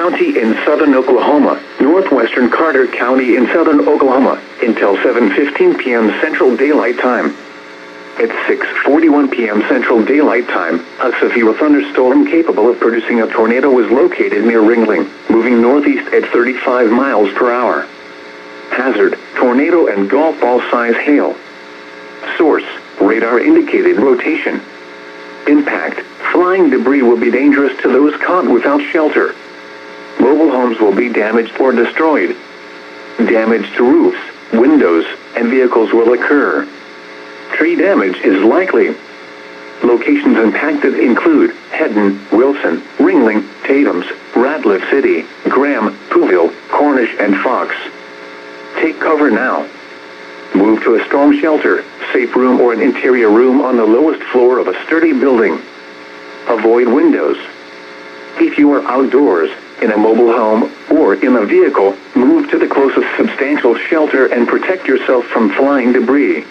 County in southern Oklahoma, northwestern Carter County in southern Oklahoma, until 7:15 p.m. Central Daylight Time. At 6:41 p.m. Central Daylight Time, a severe thunderstorm capable of producing a tornado was located near Ringling, moving northeast at 35 miles per hour. Hazard, tornado and golf ball size hail. Source, radar indicated rotation. Impact, flying debris will be dangerous to those caught without shelter. Mobile homes will be damaged or destroyed. Damage to roofs, windows, and vehicles will occur. Tree damage is likely. Locations impacted include Hedden, Wilson, Ringling, Tatums, Radcliffe City, Graham, Pooville, Cornish, and Fox. Take cover now. Move to a storm shelter, safe room, or an interior room on the lowest floor of a sturdy building. Avoid windows. If you are outdoors, in a mobile home, or in a vehicle, move to the closest substantial shelter and protect yourself from flying debris.